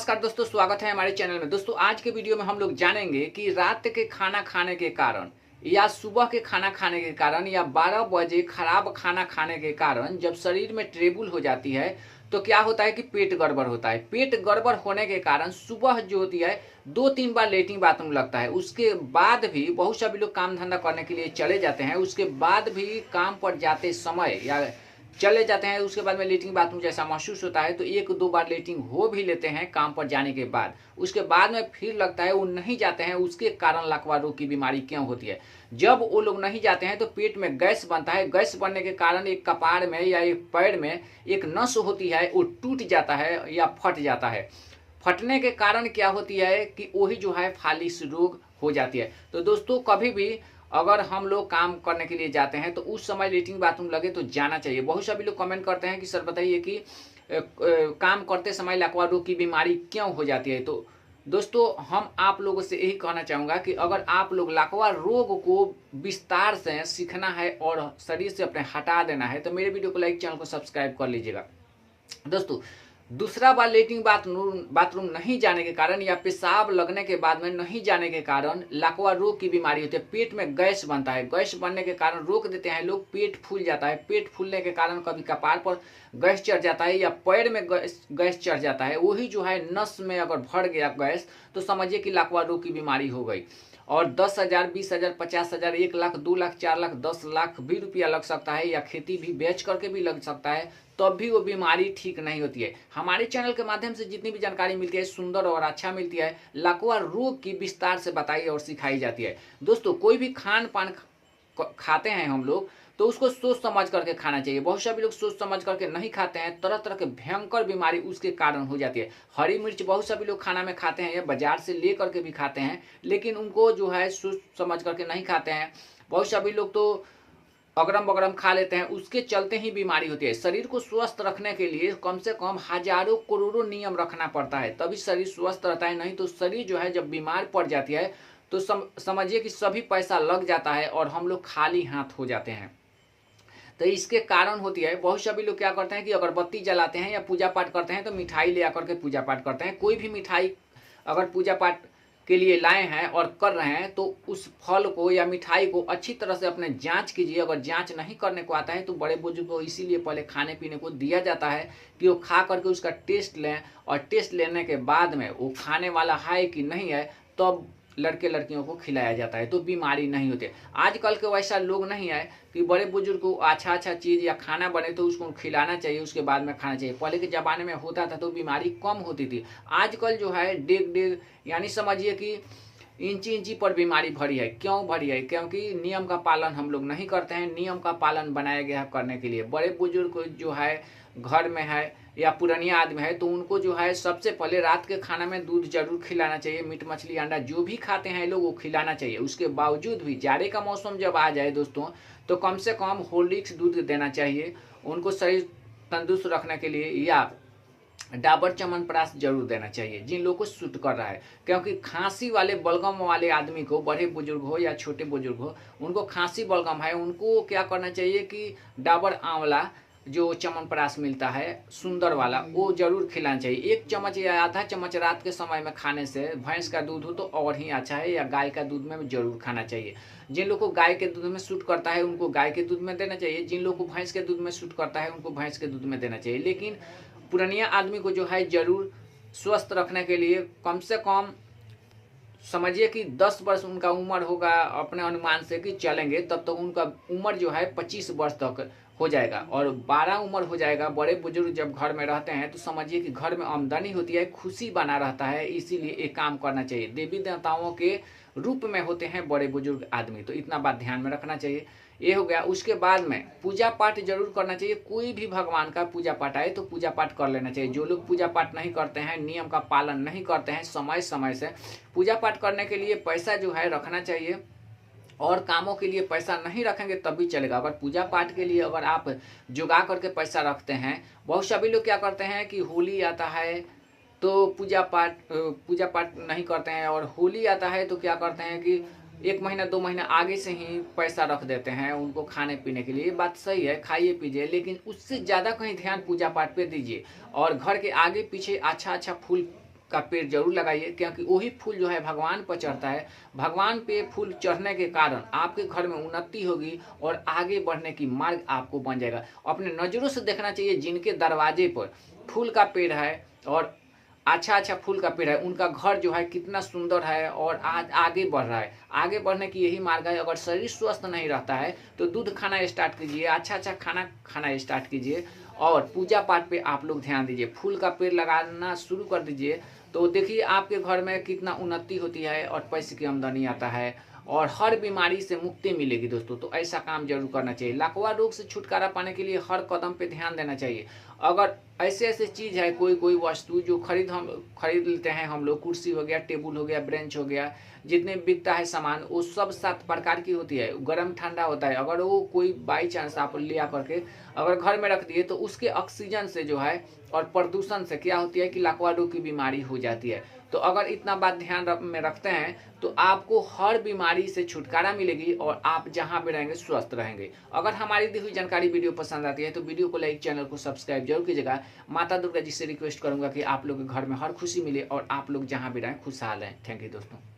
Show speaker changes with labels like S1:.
S1: नमस्कार दोस्तों, स्वागत है हमारे चैनल में। दोस्तों आज के वीडियो में हम लोग जानेंगे कि रात के खाना खाने के कारण या सुबह के खाना खाने के कारण या 12 बजे खराब खाना खाने के कारण जब शरीर में ट्रेबुल हो जाती है तो क्या होता है कि पेट गड़बड़ होता है। पेट गड़बड़ होने के कारण सुबह जो होती है 2-3 बार लेटरिन बाथरूम लगता है। उसके बाद भी बहुत सभी लोग काम धंधा करने के लिए चले जाते हैं, उसके बाद भी काम पर जाते समय या चले जाते हैं, उसके बाद में लेटरिन बाथरूम जैसा महसूस होता है तो 1-2 बार लेटरिन हो भी लेते हैं काम पर जाने के बाद। उसके बाद में फिर लगता है वो नहीं जाते हैं, उसके कारण लकवा रोग की बीमारी क्यों होती है। जब वो लोग नहीं जाते हैं तो पेट में गैस बनता है। गैस बनने के कारण एक कपार में या एक पैर में एक नस होती है, वो टूट जाता है या फट जाता है। फटने के कारण क्या होती है कि वही जो है फालिस रोग हो जाती है। तो दोस्तों कभी भी अगर हम लोग काम करने के लिए जाते हैं तो उस समय लेटरिन बाथरूम लगे तो जाना चाहिए। बहुत सभी लोग कमेंट करते हैं कि सर बताइए कि काम करते समय लकवा रोग की बीमारी क्यों हो जाती है। तो दोस्तों हम आप लोगों से यही कहना चाहूँगा कि अगर आप लोग लकवा रोग को विस्तार से सीखना है और शरीर से अपने हटा देना है तो मेरे वीडियो को लाइक, चैनल को सब्सक्राइब कर लीजिएगा। दोस्तों दूसरा बार लेटरिन बाथरूम नहीं जाने के कारण या पेशाब लगने के बाद में नहीं जाने के कारण लकवा रोग की बीमारी होती है। पेट में गैस बनता है, गैस बनने के कारण रोक देते हैं लोग, पेट फूल जाता है। पेट फूलने के कारण कभी कपार पर गैस चढ़ जाता है या पैर में गैस चढ़ जाता है। वही जो है नस में अगर भर गया गैस तो समझिए कि लकवा रोग की बीमारी हो गई। और 10,000, 20,000, 50,000, 1 लाख, 2 लाख, 4 लाख, 10 लाख भी रुपया लग सकता है या खेती भी बेच करके भी लग सकता है, तब भी वो बीमारी ठीक नहीं होती है। हमारे चैनल के माध्यम से जितनी भी जानकारी मिलती है सुंदर और अच्छा मिलती है। लकवा रोग की विस्तार से बताई और सिखाई जाती है। दोस्तों कोई भी खान पान खाते हैं हम लोग तो उसको सोच समझ करके खाना चाहिए। बहुत सभी लोग सोच समझ करके नहीं खाते हैं, तरह तरह के भयंकर बीमारी उसके कारण हो जाती है। हरी मिर्च बहुत सभी लोग खाना में खाते हैं या बाजार से ले करके भी खाते हैं, लेकिन उनको जो है सोच समझ करके नहीं खाते हैं। बहुत सभी लोग तो अगरम बगरम खा लेते हैं, उसके चलते ही बीमारी होती है। शरीर को स्वस्थ रखने के लिए कम से कम हजारों करोड़ों नियम रखना पड़ता है, तभी शरीर स्वस्थ रहता है। नहीं तो शरीर जो है जब बीमार पड़ जाती है तो समझिए कि सभी पैसा लग जाता है और हम लोग खाली हाथ हो जाते हैं। तो इसके कारण होती है, बहुत सभी लोग क्या करते हैं कि अगरबत्ती जलाते हैं या पूजा पाठ करते हैं तो मिठाई ले आकर के पूजा पाठ करते हैं। कोई भी मिठाई अगर पूजा पाठ के लिए लाए हैं और कर रहे हैं तो उस फल को या मिठाई को अच्छी तरह से अपने जांच कीजिए। अगर जांच नहीं करने को आता है तो बड़े बुजुर्ग को इसीलिए पहले खाने पीने को दिया जाता है कि वो खा करके उसका टेस्ट लें, और टेस्ट लेने के बाद में वो खाने वाला है कि नहीं है तब लड़के लड़कियों को खिलाया जाता है, तो बीमारी नहीं होती। आजकल के वैसा लोग नहीं है कि बड़े बुजुर्ग को अच्छा अच्छा चीज़ या खाना बने तो उसको खिलाना चाहिए, उसके बाद में खाना चाहिए। पहले के ज़माने में होता था तो बीमारी कम होती थी। आजकल जो है डेग डेग यानी समझिए कि इंची इंची पर बीमारी भरी है। क्यों भरी है? क्योंकि नियम का पालन हम लोग नहीं करते हैं। नियम का पालन बनाया गया है करने के लिए। बड़े बुजुर्ग जो है घर में है या पुरानिया आदमी है तो उनको जो है सबसे पहले रात के खाना में दूध जरूर खिलाना चाहिए। मीट मछली अंडा जो भी खाते हैं लोग वो खिलाना चाहिए। उसके बावजूद भी जाड़े का मौसम जब आ जाए दोस्तों तो कम से कम हॉर्लिक्स दूध देना चाहिए उनको शरीर तंदुरुस्त रखने के लिए, या डाबर च्यवनप्राश जरूर देना चाहिए जिन लोगों को सूट कर रहा है। क्योंकि खांसी वाले बलगम वाले आदमी को, बड़े बुजुर्ग हो या छोटे बुजुर्ग हो, उनको खांसी बलगम है, उनको क्या करना चाहिए कि डाबर आंवला जो च्यवनप्राश मिलता है सुंदर वाला वो जरूर खिलाना चाहिए। 1 चम्मच या आधा चम्मच रात के समय में खाने से, भैंस का दूध हो तो और ही अच्छा है, या गाय का दूध में जरूर खाना चाहिए। जिन लोग को गाय के दूध में सूट करता है उनको गाय के दूध में देना चाहिए, जिन लोग को भैंस के दूध में सूट करता है उनको भैंस के दूध में देना चाहिए। लेकिन पुरानिया आदमी को जो है जरूर स्वस्थ रखने के लिए कम से कम समझिए कि 10 वर्ष उनका उम्र होगा अपने अनुमान से कि चलेंगे, तब तक उनका उम्र जो है 25 वर्ष तक हो जाएगा। और 12 उम्र हो जाएगा। बड़े बुजुर्ग जब घर में रहते हैं तो समझिए कि घर में आमदनी होती है, खुशी बना रहता है। इसीलिए एक काम करना चाहिए। देवी देवताओं के रूप में होते हैं बड़े बुजुर्ग आदमी, तो इतना बात ध्यान में रखना चाहिए। ये हो गया। उसके बाद में पूजा पाठ जरूर करना चाहिए। कोई भी भगवान का पूजा पाठ आए तो पूजा पाठ कर लेना चाहिए। जो लोग पूजा पाठ नहीं करते हैं, नियम का पालन नहीं करते हैं समय समय से, पूजा पाठ करने के लिए पैसा जो है रखना चाहिए, और कामों के लिए पैसा नहीं रखेंगे तब भी चलेगा। अगर पूजा पाठ के लिए अगर आप जुगा करके पैसा रखते हैं, बहुत सभी लोग क्या करते हैं कि होली आता है तो पूजा पाठ नहीं करते हैं, और होली आता है तो क्या करते हैं कि 1 महीना 2 महीना आगे से ही पैसा रख देते हैं उनको खाने पीने के लिए। ये बात सही है, खाइए पीजिए, लेकिन उससे ज़्यादा कहीं ध्यान पूजा पाठ पे दीजिए। और घर के आगे पीछे अच्छा अच्छा फूल का पेड़ जरूर लगाइए, क्योंकि वही फूल जो है भगवान पर चढ़ता है। भगवान पे फूल चढ़ने के कारण आपके घर में उन्नति होगी और आगे बढ़ने की मार्ग आपको बन जाएगा। अपने नज़रों से देखना चाहिए जिनके दरवाजे पर फूल का पेड़ है और अच्छा फूल का पेड़ है, उनका घर जो है कितना सुंदर है और आज आगे बढ़ रहा है। आगे बढ़ने की यही मार्ग है। अगर शरीर स्वस्थ नहीं रहता है तो दूध खाना स्टार्ट कीजिए, अच्छा खाना खाना स्टार्ट कीजिए और पूजा पाठ पे आप लोग ध्यान दीजिए। फूल का पेड़ लगाना शुरू कर दीजिए, तो देखिए आपके घर में कितना उन्नति होती है और पैसे की आमदनी आता है और हर बीमारी से मुक्ति मिलेगी दोस्तों। तो ऐसा काम जरूर करना चाहिए। लकवा रोग से छुटकारा पाने के लिए हर कदम पे ध्यान देना चाहिए। अगर ऐसे चीज़ है, कोई वस्तु जो खरीद लेते हैं हम लोग, कुर्सी हो गया, टेबल हो गया, बेंच हो गया, जितने बिकता है सामान, वो सब 7 प्रकार की होती है, गर्म ठंडा होता है। अगर वो कोई बाई चांस आप ले आकर के अगर घर में रख दिए तो उसके ऑक्सीजन से जो है और प्रदूषण से क्या होती है कि लकवा रोग की बीमारी हो जाती है। तो अगर इतना बात ध्यान में रखते हैं तो आपको हर बीमारी से छुटकारा मिलेगी और आप जहां भी रहेंगे स्वस्थ रहेंगे। अगर हमारी दी हुई जानकारी वीडियो पसंद आती है तो वीडियो को लाइक, चैनल को सब्सक्राइब जरूर कीजिएगा। माता दुर्गा जी से रिक्वेस्ट करूंगा कि आप लोग के घर में हर खुशी मिले और आप लोग जहां भी रहें खुशहाल रहें। थैंक यू दोस्तों।